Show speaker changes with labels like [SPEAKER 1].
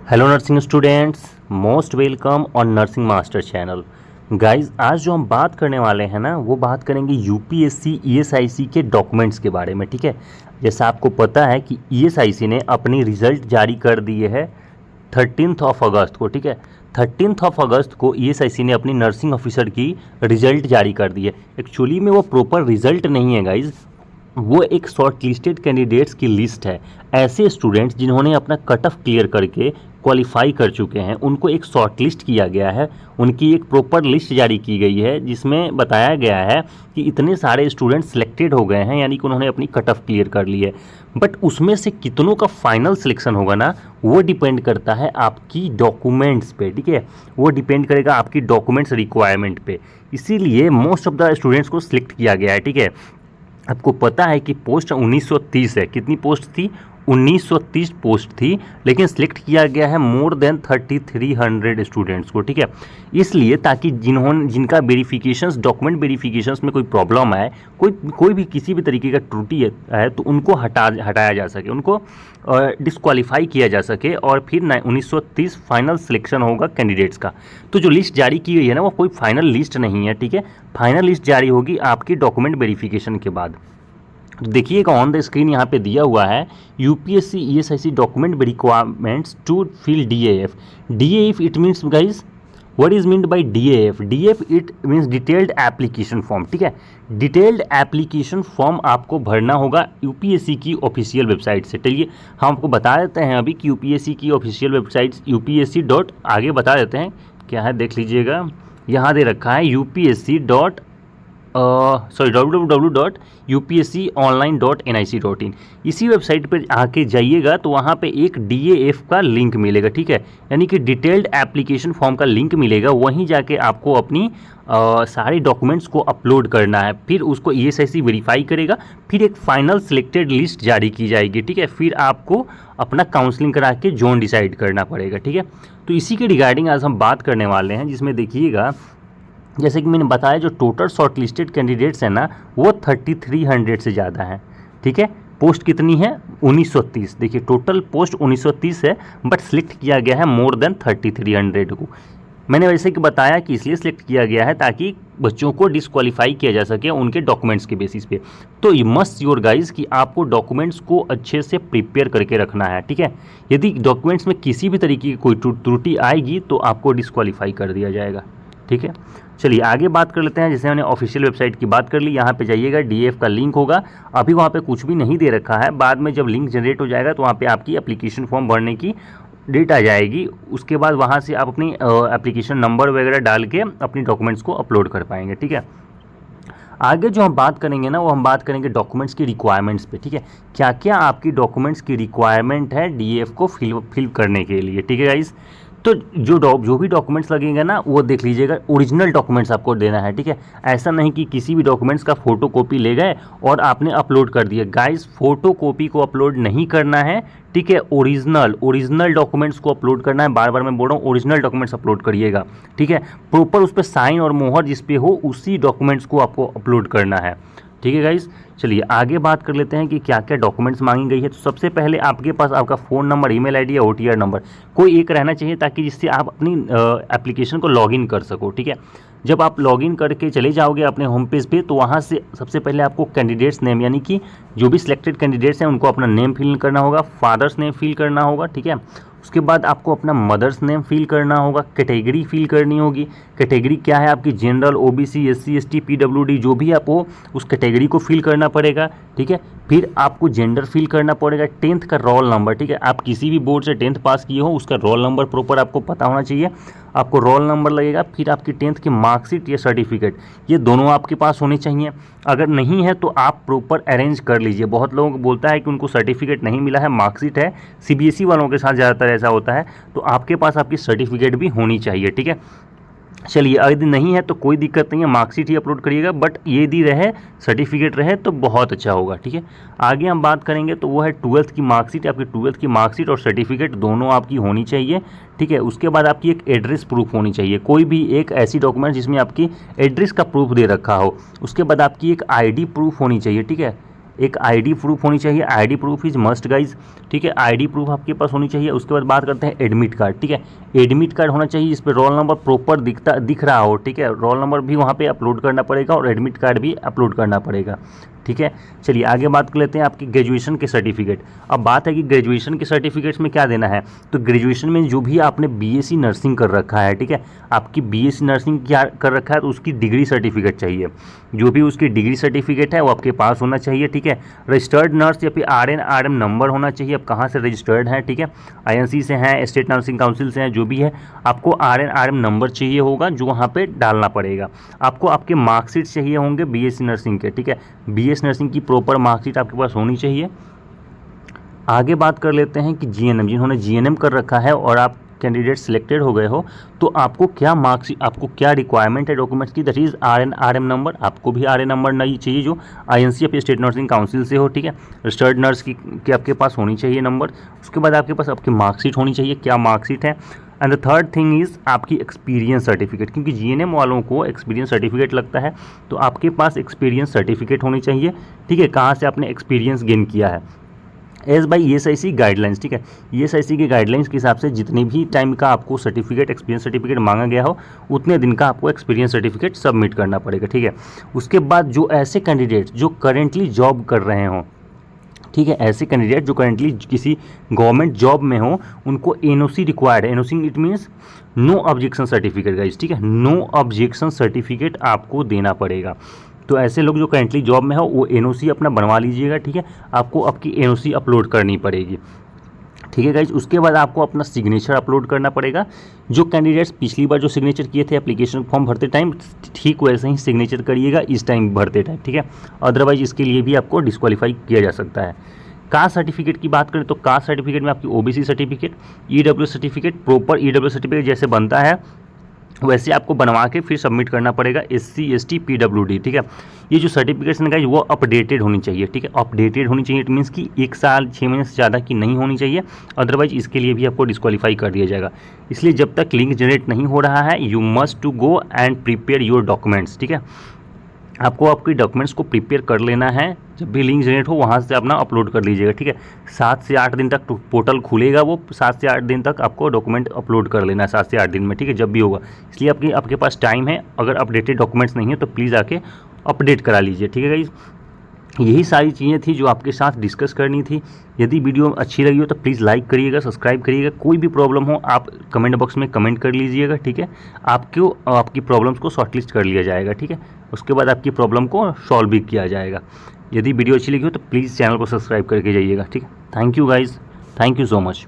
[SPEAKER 1] Hello nursing students, most welcome on nursing master channel. Guys, आज जो हम बात करने वाले हैं ना, वो बात करेंगे यूपीएससी ईएसआईसी के डॉक्यूमेंट्स के बारे में। ठीक है, जैसा आपको पता है कि ईएसआईसी ने अपनी रिज़ल्ट जारी कर दिए है 13 अगस्त को। ठीक है, 13 अगस्त को ईएसआईसी ने अपनी नर्सिंग ऑफिसर की रिज़ल्ट जारी कर दी है। एक्चुअली में वो प्रॉपर रिज़ल्ट नहीं है गाइज़, वो एक शॉर्ट लिस्टेड कैंडिडेट्स की लिस्ट है। ऐसे स्टूडेंट्स जिन्होंने अपना कट ऑफ क्लियर करके क्वालिफाई कर चुके हैं, उनको एक शॉर्ट लिस्ट किया गया है। उनकी एक प्रॉपर लिस्ट जारी की गई है जिसमें बताया गया है कि इतने सारे स्टूडेंट्स सिलेक्टेड हो गए हैं, यानी कि उन्होंने अपनी कट ऑफ क्लियर कर ली है। बट उसमें से कितनों का फाइनल सिलेक्शन होगा ना, वो डिपेंड करता है आपकी डॉक्यूमेंट्स पे। ठीक है, वो डिपेंड करेगा आपकी डॉक्यूमेंट्स रिक्वायरमेंट पे। इसीलिए मोस्ट ऑफ द स्टूडेंट्स को सिलेक्ट किया गया है। ठीक है, आपको पता है कि पोस्ट 1930 है। कितनी पोस्ट थी? 1930 पोस्ट थी, लेकिन सिलेक्ट किया गया है मोर देन 3300 स्टूडेंट्स को। ठीक है, इसलिए ताकि जिनका वेरिफिकेशंस, डॉक्यूमेंट वेरिफिकेशंस में कोई प्रॉब्लम है, कोई भी किसी भी तरीके का त्रुटि है तो उनको हटाया जा सके, उनको डिस्क्वालीफाई किया जा सके, और फिर 1930 फाइनल सिलेक्शन होगा कैंडिडेट्स का। तो जो लिस्ट जारी की गई है ना, वो कोई फाइनल लिस्ट नहीं है। ठीक है, फाइनल लिस्ट जारी होगी आपकी डॉक्यूमेंट वेरिफिकेशन के बाद। देखिएगा ऑन द स्क्रीन यहाँ पे दिया हुआ है UPSC ESIC document requirements to fill DAF. DAF it means guys, what is meant by DAF? DAF it means detailed application form. ठीक है, डिटेल्ड एप्लीकेशन फॉर्म आपको भरना होगा यूपीएससी की ऑफिशियल वेबसाइट से। चलिए हम आपको बता देते हैं अभी कि यूपीएससी की ऑफिशियल वेबसाइट यूपीएससी डॉट, आगे बता देते हैं क्या है, देख लीजिएगा। यहाँ दे रखा है यूपीएससी डॉट www.upsconline.nic.in। इसी वेबसाइट पर आके जाइएगा तो वहाँ पे एक डीएएफ का लिंक मिलेगा। ठीक है, यानी कि डिटेल्ड एप्लीकेशन फॉर्म का लिंक मिलेगा। वहीं जाके आपको अपनी सारे डॉक्यूमेंट्स को अपलोड करना है, फिर उसको ईएसआईसी वेरीफाई करेगा, फिर एक फाइनल सिलेक्टेड लिस्ट जारी की जाएगी। ठीक है, फिर आपको अपना काउंसलिंग करा के जोन डिसाइड करना पड़ेगा। ठीक है, तो इसी के रिगार्डिंग आज हम बात करने वाले हैं, जिसमें देखिएगा जैसे कि मैंने बताया, जो टोटल शॉर्ट लिस्टेड कैंडिडेट्स हैं ना, वो 3300 से ज़्यादा हैं। ठीक है, पोस्ट कितनी है? 1930। देखिए टोटल पोस्ट 1930 है, बट सिलेक्ट किया गया है मोर देन 3300 को। मैंने वैसे कि बताया कि इसलिए सिलेक्ट किया गया है ताकि बच्चों को डिस्क्वालीफाई किया जा सके उनके डॉक्यूमेंट्स के बेसिस पे। तो ये मस्ट योर गाइज कि आपको डॉक्यूमेंट्स को अच्छे से प्रिपेयर करके रखना है। ठीक है, यदि डॉक्यूमेंट्स में किसी भी तरीके की कोई त्रुटि आएगी तो आपको डिस्क्वालीफाई कर दिया जाएगा। ठीक है, चलिए आगे बात कर लेते हैं। जैसे हमने ऑफिशियल वेबसाइट की बात कर ली, यहाँ पे जाइएगा, डीएफ का लिंक होगा। अभी वहाँ पे कुछ भी नहीं दे रखा है, बाद में जब लिंक जनरेट हो जाएगा तो वहाँ पे आपकी एप्लीकेशन फॉर्म भरने की डेट आ जाएगी। उसके बाद वहाँ से आप अपनी एप्लीकेशन नंबर वगैरह डाल के अपनी डॉक्यूमेंट्स को अपलोड कर पाएंगे। ठीक है, आगे जो हम बात करेंगे ना, वो हम बात करेंगे डॉक्यूमेंट्स की रिक्वायरमेंट्स पे। ठीक है, क्या क्या आपकी डॉक्यूमेंट्स की रिक्वायरमेंट है डीएफ को फिल करने के लिए। ठीक है गाइस, तो जो भी डॉक्यूमेंट्स लगेंगे ना, वो देख लीजिएगा, ओरिजिनल डॉक्यूमेंट्स आपको देना है। ठीक है, ऐसा नहीं कि किसी भी डॉक्यूमेंट्स का फोटो कॉपी ले गए और आपने अपलोड कर दिया। गाइस, फोटो कॉपी को अपलोड नहीं करना है। ठीक है, ओरिजिनल डॉक्यूमेंट्स को अपलोड करना है। बार बार मैं बोल रहा हूँ, ओरिजिनल डॉक्यूमेंट्स अपलोड करिएगा। ठीक है, प्रॉपर उस पर साइन और मोहर जिस पे हो, उसी डॉक्यूमेंट्स को आपको अपलोड करना है। ठीक है गाइस, चलिए आगे बात कर लेते हैं कि क्या क्या डॉक्यूमेंट्स मांगी गई है। तो सबसे पहले आपके पास आपका फ़ोन नंबर, ईमेल आईडी या ओटीआर नंबर कोई एक रहना चाहिए, ताकि जिससे आप अपनी एप्लीकेशन को लॉगिन कर सको। ठीक है, जब आप लॉगिन करके चले जाओगे अपने होम पेज पे, तो वहाँ से सबसे पहले आपको कैंडिडेट्स नेम, यानी कि जो भी सिलेक्टेड कैंडिडेट्स हैं उनको अपना नेम फिल करना होगा, फादर्स नेम फिल करना होगा। ठीक है, उसके बाद आपको अपना मदर्स नेम फिल करना होगा, कैटेगरी फिल करनी होगी। कैटेगरी क्या है आपकी? General, OBC, SC, ST, PWD, जो भी आप हो उस कैटेगरी को फिल करना पड़ेगा। ठीक है, फिर आपको जेंडर फिल करना पड़ेगा, 10th का रोल नंबर। ठीक है, आप किसी भी बोर्ड से 10th पास किए हो, उसका रोल नंबर प्रॉपर आपको पता होना चाहिए। आपको रोल नंबर लगेगा, फिर आपकी 10th की मार्कशीट या सर्टिफिकेट, ये दोनों आपके पास होने चाहिए। अगर नहीं है तो आप प्रॉपर अरेंज कर लीजिए। बहुत लोगों को बोलता है कि उनको सर्टिफिकेट नहीं मिला है, मार्कशीट है। सीबीएसई वालों के साथ ज़्यादातर ऐसा होता है, तो आपके पास आपकी सर्टिफिकेट भी होनी चाहिए। ठीक है, चलिए यदि नहीं है तो कोई दिक्कत नहीं है, मार्कशीट ही अपलोड करिएगा, बट ये यदि रहे, सर्टिफिकेट रहे तो बहुत अच्छा होगा। ठीक है, आगे हम बात करेंगे तो वो है 12th की मार्कशीट। आपकी 12th की मार्कशीट और सर्टिफिकेट दोनों आपकी होनी चाहिए। ठीक है, उसके बाद आपकी एक एड्रेस प्रूफ होनी चाहिए, कोई भी एक ऐसी डॉक्यूमेंट जिसमें आपकी एड्रेस का प्रूफ दे रखा हो। उसके बाद आपकी एक आईडी प्रूफ होनी चाहिए। ठीक है, एक आईडी प्रूफ होनी चाहिए, ID proof is must guys, ठीक है, आईडी प्रूफ आपके पास होनी चाहिए। उसके बाद बात करते हैं एडमिट कार्ड, ठीक है, एडमिट कार्ड होना चाहिए जिस पर रोल नंबर प्रॉपर दिख रहा हो, ठीक है, रोल नंबर भी वहाँ पे अपलोड करना पड़ेगा और एडमिट कार्ड भी अपलोड करना पड़ेगा, ठीक है। चलिए आगे बात कर लेते हैं आपकी ग्रेजुएशन के सर्टिफिकेट। अब बात है कि ग्रेजुएशन के सर्टिफिकेट्स में क्या देना है, तो ग्रेजुएशन में जो भी आपने बीएससी नर्सिंग कर रखा है, ठीक है, आपकी बीएससी नर्सिंग क्या कर रखा है तो उसकी डिग्री सर्टिफिकेट चाहिए, जो भी उसकी डिग्री सर्टिफिकेट है वो आपके पास होना चाहिए, ठीक है। रजिस्टर्ड नर्स या फिर RN RM नंबर होना चाहिए, आप कहाँ से रजिस्टर्ड हैं, ठीक है, INC से हैं, स्टेट नर्सिंग काउंसिल से हैं, जो भी है आपको RN RM नंबर चाहिए होगा जो वहाँ पे डालना पड़ेगा। आपको आपके मार्कशीट चाहिए होंगे बीएससी नर्सिंग के, ठीक है, BS नर्सिंग की प्रॉपर मार्कशीट आपके पास होनी चाहिए। आगे बात कर लेते हैं कि GNM, जिन्होंने GNM कर रखा है और आप कैंडिडेट सिलेक्टेड हो गए हो तो आपको क्या मार्क्स, आपको क्या रिक्वायरमेंट है डॉक्यूमेंट्स की, that is RN RM number, आपको भी RN नंबर नहीं चाहिए जो INC या फिर स्टेट नर्सिंग काउंसिल से हो, ठीक है, रजिस्टर्ड नर्स की आपके पास होनी चाहिए नंबर। उसके बाद आपके पास आपकी मार्कशीट होनी चाहिए, क्या मार्कशीट है। And the third thing is आपकी एक्सपीरियंस सर्टिफिकेट, क्योंकि GNM वालों को एक्सपीरियंस सर्टिफिकेट लगता है, तो आपके पास एक्सपीरियंस सर्टिफिकेट होनी चाहिए, ठीक है, कहाँ से आपने एक्सपीरियंस गेन किया है एज बाई ESIC गाइडलाइंस, ठीक है, ESIC के गाइडलाइंस के हिसाब से जितने भी टाइम का आपको सर्टिफिकेट एक्सपीरियंस सर्टिफिकेट मांगा गया हो उतने दिन का आपको एक्सपीरियंस सर्टिफिकेट सबमिट करना पड़ेगा, ठीक है। उसके बाद जो ऐसे कैंडिडेट जो करेंटली जॉब कर रहे हों, ठीक है, ऐसे कैंडिडेट जो करेंटली किसी गवर्नमेंट जॉब में हो उनको NOC रिक्वायर्ड है, NOC it means no objection certificate guys, ठीक है, नो ऑब्जेक्शन सर्टिफिकेट आपको देना पड़ेगा। तो ऐसे लोग जो करेंटली जॉब में हो वो NOC अपना बनवा लीजिएगा, ठीक है, आपको आपकी NOC अपलोड करनी पड़ेगी, ठीक है गाइज। उसके बाद आपको अपना सिग्नेचर अपलोड करना पड़ेगा। जो कैंडिडेट्स पिछली बार जो सिग्नेचर किए थे एप्लीकेशन फॉर्म भरते टाइम, ठीक वैसे ही सिग्नेचर करिएगा इस टाइम भरते टाइम, ठीक है, अदरवाइज इसके लिए भी आपको डिस्क्वालीफाई किया जा सकता है। कास्ट सर्टिफिकेट की बात करें तो कास्ट सर्टिफिकेट में आपकी OBC certificate, EW certificate, proper EW certificate जैसे बनता है वैसे आपको बनवा के फिर सबमिट करना पड़ेगा SC ST PWD, ठीक है। ये जो सर्टिफिकेट्स हैं वो अपडेटेड होनी चाहिए, ठीक है, अपडेटेड होनी चाहिए, इट मीन्स कि 1 साल 6 महीने से ज़्यादा की नहीं होनी चाहिए, अदरवाइज इसके लिए भी आपको डिस्क्वालीफाई कर दिया जाएगा। इसलिए जब तक लिंक जनरेट नहीं हो रहा है you must to go and prepare your documents, ठीक है, आपको आपके डॉक्यूमेंट्स को प्रिपेयर कर लेना है, जब भी लिंक जनरेट हो वहाँ से अपना अपलोड कर लीजिएगा, ठीक है। 7 से 8 दिन तक पोर्टल खुलेगा, वो 7 से 8 दिन तक आपको डॉक्यूमेंट अपलोड कर लेना है, 7 से 8 दिन में, ठीक है, जब भी होगा। इसलिए आपके पास टाइम है, अगर अपडेटेड डॉक्यूमेंट्स नहीं है तो प्लीज़ आके अपडेट करा लीजिए, ठीक है गाइस। यही सारी चीज़ें थी जो आपके साथ डिस्कस करनी थी। यदि वीडियो अच्छी लगी हो तो प्लीज़ लाइक करिएगा, सब्सक्राइब करिएगा। कोई भी प्रॉब्लम हो आप कमेंट बॉक्स में कमेंट कर लीजिएगा, ठीक है, आपकी प्रॉब्लम्स को शॉर्टलिस्ट कर लिया जाएगा, ठीक है, उसके बाद आपकी प्रॉब्लम को सॉल्व भी किया जाएगा। यदि वीडियो अच्छी लगी हो तो प्लीज़ चैनल को सब्सक्राइब करके जाइएगा, ठीक है। Thank you guys, thank you so much.